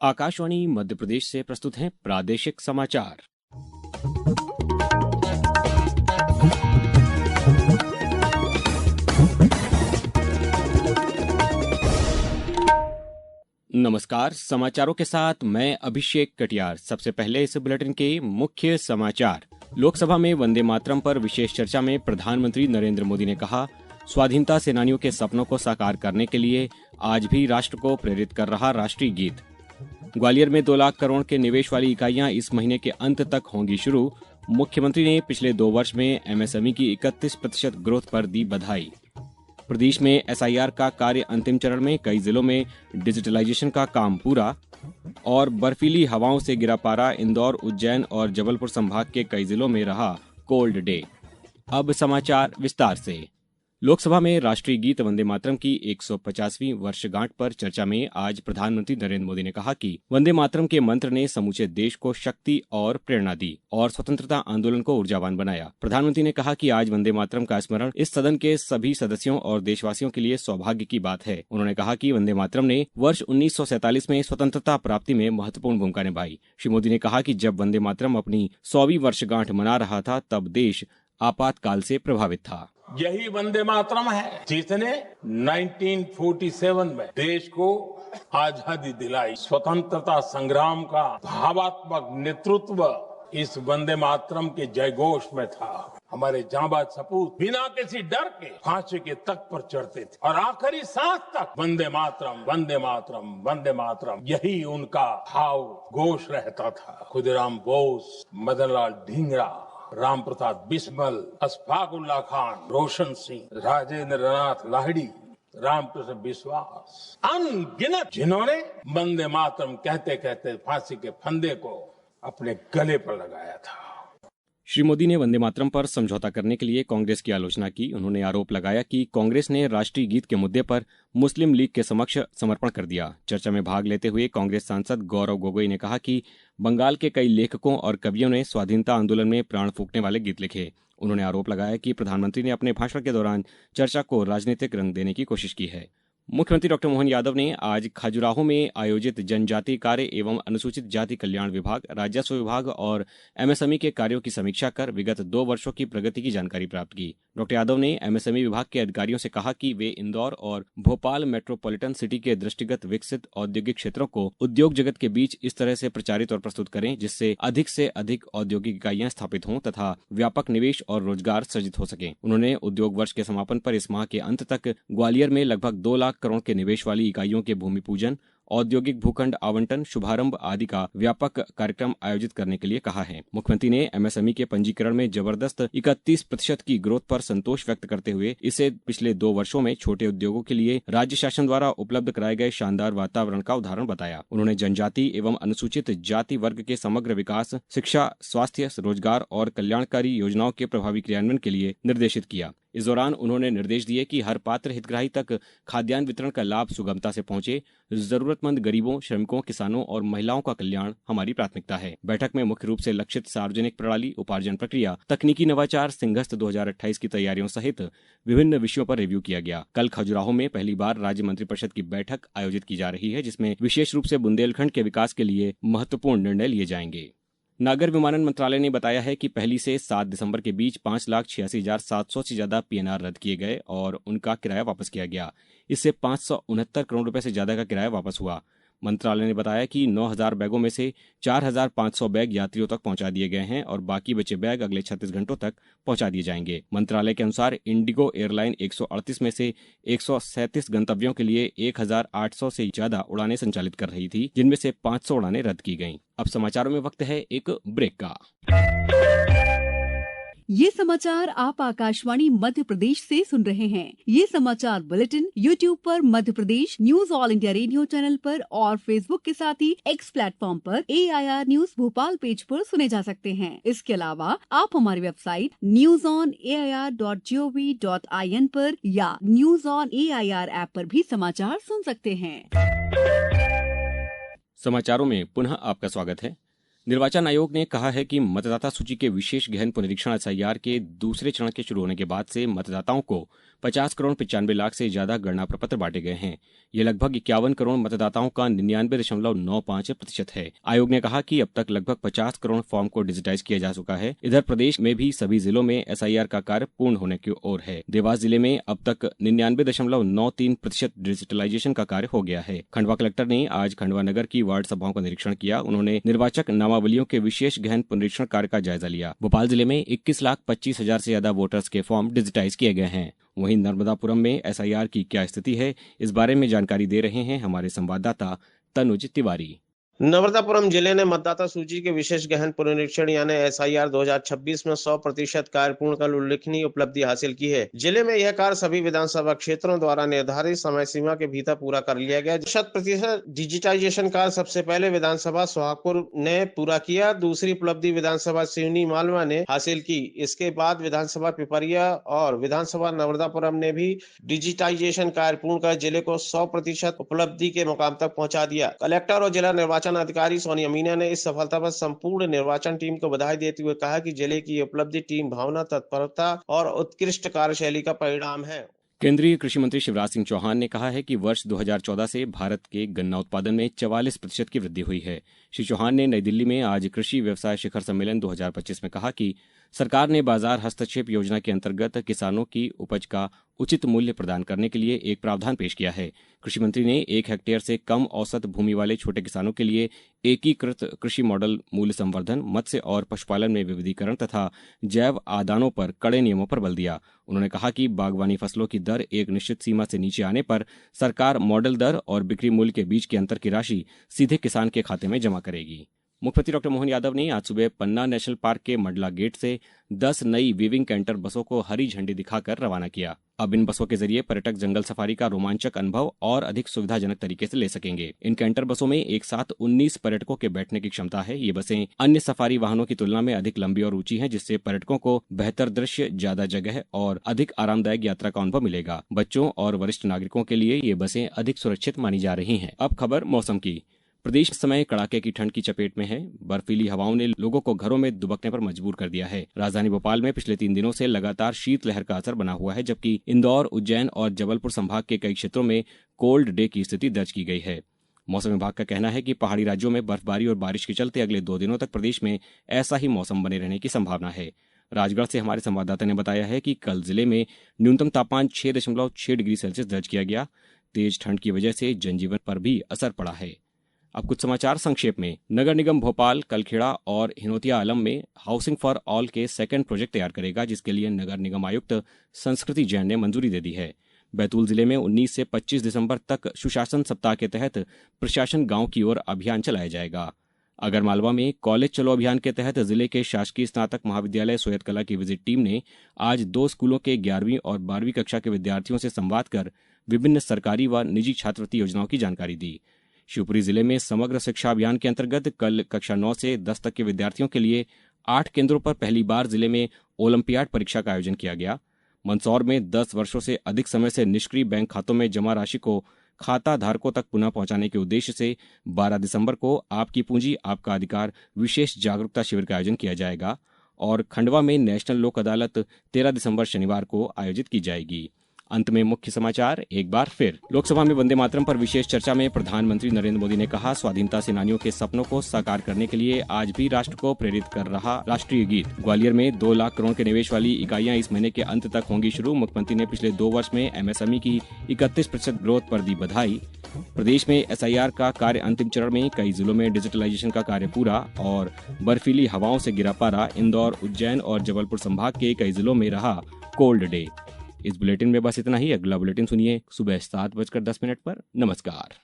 आकाशवाणी मध्य प्रदेश से प्रस्तुत हैं प्रादेशिक समाचार। नमस्कार, समाचारों के साथ मैं अभिषेक कटियार। सबसे पहले इस बुलेटिन के मुख्य समाचार। लोकसभा में वंदे मातरम पर विशेष चर्चा में प्रधानमंत्री नरेंद्र मोदी ने कहा, स्वाधीनता सेनानियों के सपनों को साकार करने के लिए आज भी राष्ट्र को प्रेरित कर रहा राष्ट्रीय गीत। ग्वालियर में 2 लाख करोड़ के निवेश वाली इकाइयां इस महीने के अंत तक होंगी शुरू। मुख्यमंत्री ने पिछले 2 वर्ष में एमएसएमई की 31% ग्रोथ पर दी बधाई। प्रदेश में एसआईआर का कार्य अंतिम चरण में, कई जिलों में डिजिटलाइजेशन का काम पूरा। और बर्फीली हवाओं से गिरा पारा, इंदौर, उज्जैन और जबलपुर संभाग के कई जिलों में रहा कोल्ड डे। अब समाचार विस्तार से। लोकसभा में राष्ट्रीय गीत वंदे मातरम की 150वीं वर्षगांठ पर चर्चा में आज प्रधानमंत्री नरेंद्र मोदी ने कहा कि वंदे मातरम के मंत्र ने समूचे देश को शक्ति और प्रेरणा दी और स्वतंत्रता आंदोलन को ऊर्जावान बनाया। प्रधानमंत्री ने कहा कि आज वंदे मातरम का स्मरण इस सदन के सभी सदस्यों और देशवासियों के लिए सौभाग्य की बात है। उन्होंने कहा कि वंदे मातरम ने वर्ष 1947 में स्वतंत्रता प्राप्ति में महत्वपूर्ण भूमिका निभाई। श्री मोदी ने कहा कि जब वंदे मातरम अपनी 100वीं वर्षगांठ मना रहा था, तब देश आपातकाल से प्रभावित था। यही वंदे मातरम है जिसने 1947 में देश को आजादी दिलाई। स्वतंत्रता संग्राम का भावात्मक नेतृत्व इस वंदे मातरम के जयघोष में था। हमारे जांबाज सपूत बिना किसी डर के फांसी के तख्त पर चढ़ते थे और आखिरी सांस तक वंदे मातरम, वंदे मातरम, वंदे मातरम, यही उनका भाव घोष रहता था। खुदीराम बोस, मदन लाल ढींगरा, राम प्रसाद बिस्मल, अशफाक उल्लाह खान, रोशन सिंह, राजेंद्र नाथ लाहिड़ी, रामकृष्ण विश्वास, अनगिनत जिन्होंने वंदे मातरम कहते कहते फांसी के फंदे को अपने गले पर लगाया था। श्री मोदी ने वंदे मातरम पर समझौता करने के लिए कांग्रेस की आलोचना की। उन्होंने आरोप लगाया कि कांग्रेस ने राष्ट्रीय गीत के मुद्दे पर मुस्लिम लीग के समक्ष समर्पण कर दिया। चर्चा में भाग लेते हुए कांग्रेस सांसद गौरव गोगोई ने कहा कि बंगाल के कई लेखकों और कवियों ने स्वाधीनता आंदोलन में प्राण फूंकने वाले गीत लिखे। उन्होंने आरोप लगाया कि प्रधानमंत्री ने अपने भाषण के दौरान चर्चा को राजनीतिक रंग देने की कोशिश की है। मुख्यमंत्री डॉक्टर मोहन यादव ने आज खजुराहो में आयोजित जनजातीय कार्य एवं अनुसूचित जाति कल्याण विभाग, राजस्व विभाग और एमएसएमई के कार्यों की समीक्षा कर विगत 2 वर्षों की प्रगति की जानकारी प्राप्त की। डॉक्टर यादव ने एमएसएमई विभाग के अधिकारियों से कहा कि वे इंदौर और भोपाल मेट्रोपॉलिटन सिटी के दृष्टिगत विकसित औद्योगिक क्षेत्रों को उद्योग जगत के बीच इस तरह से प्रचारित और प्रस्तुत करें जिससे अधिक औद्योगिक इकाइयां स्थापित हों तथा व्यापक निवेश और रोजगार सृजित हो सके। उन्होंने उद्योग वर्ष के समापन पर इस माह के अंत तक ग्वालियर में लगभग 2 लाख करोड़ के निवेश वाली इकाइयों के भूमि पूजन, औद्योगिक भूखंड आवंटन, शुभारंभ आदि का व्यापक कार्यक्रम आयोजित करने के लिए कहा है। मुख्यमंत्री ने एमएसएमई के पंजीकरण में जबरदस्त 31% की ग्रोथ पर संतोष व्यक्त करते हुए इसे पिछले 2 वर्षों में छोटे उद्योगों के लिए राज्य शासन द्वारा उपलब्ध कराए गए शानदार वातावरण का उदाहरण बताया। उन्होंने जनजाति एवं अनुसूचित जाति वर्ग के समग्र विकास, शिक्षा, स्वास्थ्य, रोजगार और कल्याणकारी योजनाओं के प्रभावी क्रियान्वयन के लिए निर्देशित किया। इस दौरान उन्होंने निर्देश दिए कि हर पात्र हितग्राही तक खाद्यान्न वितरण का लाभ सुगमता से पहुंचे। जरूरतमंद गरीबों, श्रमिकों, किसानों और महिलाओं का कल्याण हमारी प्राथमिकता है। बैठक में मुख्य रूप से लक्षित सार्वजनिक प्रणाली, उपार्जन प्रक्रिया, तकनीकी नवाचार, सिंहस्थ 2028 की तैयारियों सहित विभिन्न विषयों पर रिव्यू किया गया। कल खजुराहो में पहली बार राज्य मंत्रिपरिषद की बैठक आयोजित की जा रही है, जिसमें विशेष रूप से बुंदेलखंड के विकास के लिए महत्वपूर्ण निर्णय लिए जाएंगे। नागर विमानन मंत्रालय ने बताया है कि पहली से 7 दिसंबर के बीच 5,86,700 से ज्यादा पीएनआर रद्द किए गए और उनका किराया वापस किया गया। इससे 569 करोड़ रुपए से ज्यादा का किराया वापस हुआ। मंत्रालय ने बताया कि 9,000 बैगों में से 4,500 बैग यात्रियों तक पहुंचा दिए गए हैं और बाकी बचे बैग अगले 36 घंटों तक पहुंचा दिए जाएंगे। मंत्रालय के अनुसार इंडिगो एयरलाइन 138 में से 137 गंतव्यों के लिए 1,800 से ज्यादा उड़ानें संचालित कर रही थी, जिनमें से 500 उड़ानें रद्द की गईं। अब समाचारों में वक्त है एक ब्रेक का। ये समाचार आप आकाशवाणी मध्य प्रदेश से सुन रहे हैं। ये समाचार बुलेटिन YouTube पर Madhya Pradesh news All India Radio channel पर और Facebook के साथ ही X प्लेटफॉर्म पर AIR न्यूज भोपाल पेज पर सुने जा सकते हैं। इसके अलावा आप हमारी वेबसाइट newsonair.gov.in पर या न्यूज ऑन AIR ऐप पर भी समाचार सुन सकते हैं। समाचारों में पुनः आपका स्वागत है। निर्वाचन आयोग ने कहा है कि मतदाता सूची के विशेष गहन पुनरीक्षण एसआईआर के दूसरे चरण के शुरू होने के बाद से मतदाताओं को 50 करोड़ 95 लाख से ज्यादा गणना प्रपत्र बांटे गए हैं। ये लगभग 51 करोड़ मतदाताओं का 99.95% है। आयोग ने कहा कि अब तक लगभग 50 करोड़ फॉर्म को डिजिटाइज किया जा चुका है। इधर प्रदेश में भी सभी जिलों में SIR का कार्य पूर्ण होने की ओर है। देवास जिले में अब तक 99.93% डिजिटलाइजेशन का कार्य हो गया है। खंडवा कलेक्टर ने आज खंडवा नगर की वार्ड सभाओं का निरीक्षण किया। उन्होंने निर्वाचक नामावलियों के विशेष गहन पुनरीक्षण कार्य का जायजा लिया। भोपाल जिले में 21,25,000 से ज्यादा वोटर्स के फॉर्म डिजिटाइज किए गए हैं। वहीं नर्मदापुरम में SIR की क्या स्थिति है, इस बारे में जानकारी दे रहे हैं हमारे संवाददाता तनुज तिवारी। नर्मदापुरम जिले ने मतदाता सूची के विशेष गहन पुनरीक्षण यानी SIR 2026 में 100% कार्य पूर्ण कर उल्लेखनीय उपलब्धि हासिल की है। जिले में यह कार्य सभी विधानसभा क्षेत्रों द्वारा निर्धारित समय सीमा के भीतर पूरा कर लिया गया। 100% डिजिटाइजेशन कार्य सबसे पहले विधानसभा सोहागपुर ने पूरा किया। दूसरी उपलब्धि विधानसभा सिवनी मालवा ने हासिल की। इसके बाद विधानसभा पिपरिया और विधानसभा नर्मदापुरम ने भी डिजिटाइजेशन कार्य पूर्ण कर जिले को 100% उपलब्धि के मुकाम तक पहुँचा दिया। कलेक्टर और जिला निर्वाचन अधिकारी सोनिया मीना ने इस सफलता पर संपूर्ण निर्वाचन टीम को बधाई देते हुए कहा कि जिले की उपलब्धि टीम भावना, तत्परता और उत्कृष्ट कार्यशैली का परिणाम है। केंद्रीय कृषि मंत्री शिवराज सिंह चौहान ने कहा है कि वर्ष 2014 से भारत के गन्ना उत्पादन में 44% की वृद्धि हुई है। श्री चौहान ने नई दिल्ली में आज कृषि व्यवसाय शिखर सम्मेलन 2025 में कहा कि सरकार ने बाजार हस्तक्षेप योजना के अंतर्गत किसानों की उपज का उचित मूल्य प्रदान करने के लिए एक प्रावधान पेश किया है। कृषि मंत्री ने 1 हेक्टेयर से कम औसत भूमि वाले छोटे किसानों के लिए एकीकृत कृषि मॉडल, मूल्य संवर्धन, मत्स्य और पशुपालन में विविधीकरण तथा जैव आदानों पर कड़े नियमों पर बल दिया। उन्होंने कहा कि बागवानी फसलों की दर एक निश्चित सीमा से नीचे आने पर सरकार मॉडल दर और बिक्री मूल्य के बीच के अंतर की राशि सीधे किसान के खाते में जमा करेगी। मुख्यमंत्री डॉक्टर मोहन यादव ने आज सुबह पन्ना नेशनल पार्क के मंडला गेट से 10 नई वीविंग कैंटर बसों को हरी झंडी दिखाकर रवाना किया। अब इन बसों के जरिए पर्यटक जंगल सफारी का रोमांचक अनुभव और अधिक सुविधाजनक तरीके से ले सकेंगे। इन कैंटर बसों में एक साथ 19 पर्यटकों के बैठने की क्षमता है। ये बसें अन्य सफारी वाहनों की तुलना में अधिक लंबी और ऊंची हैं, जिससे पर्यटकों को बेहतर दृश्य, ज्यादा जगह और अधिक आरामदायक यात्रा का अनुभव मिलेगा। बच्चों और वरिष्ठ नागरिकों के लिए ये बसें अधिक सुरक्षित मानी जा रही हैं। अब खबर मौसम की। प्रदेश इस समय कड़ाके की ठंड की चपेट में है। बर्फीली हवाओं ने लोगों को घरों में दुबकने पर मजबूर कर दिया है। राजधानी भोपाल में पिछले 3 दिनों से लगातार शीतलहर का असर बना हुआ है, जबकि इंदौर, उज्जैन और जबलपुर संभाग के कई क्षेत्रों में कोल्ड डे की स्थिति दर्ज की गई है। मौसम विभाग का कहना है कि पहाड़ी राज्यों में बर्फबारी और बारिश के चलते अगले 2 दिनों तक प्रदेश में ऐसा ही मौसम बने रहने की संभावना है। राजगढ़ से हमारे संवाददाता ने बताया है कि कल जिले में न्यूनतम तापमान 6.6 डिग्री सेल्सियस दर्ज किया गया। तेज ठंड की वजह से जनजीवन पर भी असर पड़ा है। अब कुछ समाचार संक्षेप में। नगर निगम भोपाल, कलखेड़ा और हिनोतिया आलम में हाउसिंग फॉर ऑल के सेकंड प्रोजेक्ट तैयार करेगा, जिसके लिए नगर निगम आयुक्त संस्कृति जैन ने मंजूरी दे दी है। बैतूल जिले में 19 से 25 दिसंबर तक सुशासन सप्ताह के तहत प्रशासन गांव की ओर अभियान चलाया जाएगा। आगरमालवा में कॉलेज चलो अभियान के तहत जिले के शासकीय स्नातक महाविद्यालय सोयत कला की विजिट टीम ने आज 2 स्कूलों के 11वीं और 12वीं कक्षा के विद्यार्थियों से संवाद कर विभिन्न सरकारी व निजी छात्रवृत्ति योजनाओं की जानकारी दी। शिवपुरी जिले में समग्र शिक्षा अभियान के अंतर्गत कल कक्षा 9 से 10 तक के विद्यार्थियों के लिए 8 केंद्रों पर पहली बार जिले में ओलंपियाड परीक्षा का आयोजन किया गया। मंदसौर में 10 वर्षों से अधिक समय से निष्क्रिय बैंक खातों में जमा राशि को खाता धारकों तक पुनः पहुंचाने के उद्देश्य से 12 दिसंबर को आपकी पूंजी आपका अधिकार विशेष जागरूकता शिविर का आयोजन किया जाएगा और खंडवा में नेशनल लोक अदालत 13 दिसंबर शनिवार को आयोजित की जाएगी। अंत में मुख्य समाचार एक बार फिर। लोकसभा में वंदे मातरम पर विशेष चर्चा में प्रधानमंत्री नरेंद्र मोदी ने कहा, स्वाधीनता सेनानियों के सपनों को साकार करने के लिए आज भी राष्ट्र को प्रेरित कर रहा राष्ट्रीय गीत। ग्वालियर में 2 लाख करोड़ के निवेश वाली इकाइयां इस महीने के अंत तक होंगी शुरू। मुख्यमंत्री ने पिछले 2 वर्ष में MSME की 31% ग्रोथ पर दी बधाई। प्रदेश में SIR का कार्य अंतिम चरण में, कई जिलों में डिजिटलाइजेशन का कार्य पूरा और बर्फीली हवाओं से गिरा पारा। इंदौर, उज्जैन और जबलपुर संभाग के कई जिलों में रहा कोल्ड डे। इस बुलेटिन में बस इतना ही। अगला बुलेटिन सुनिए सुबह 7:10 पर। नमस्कार।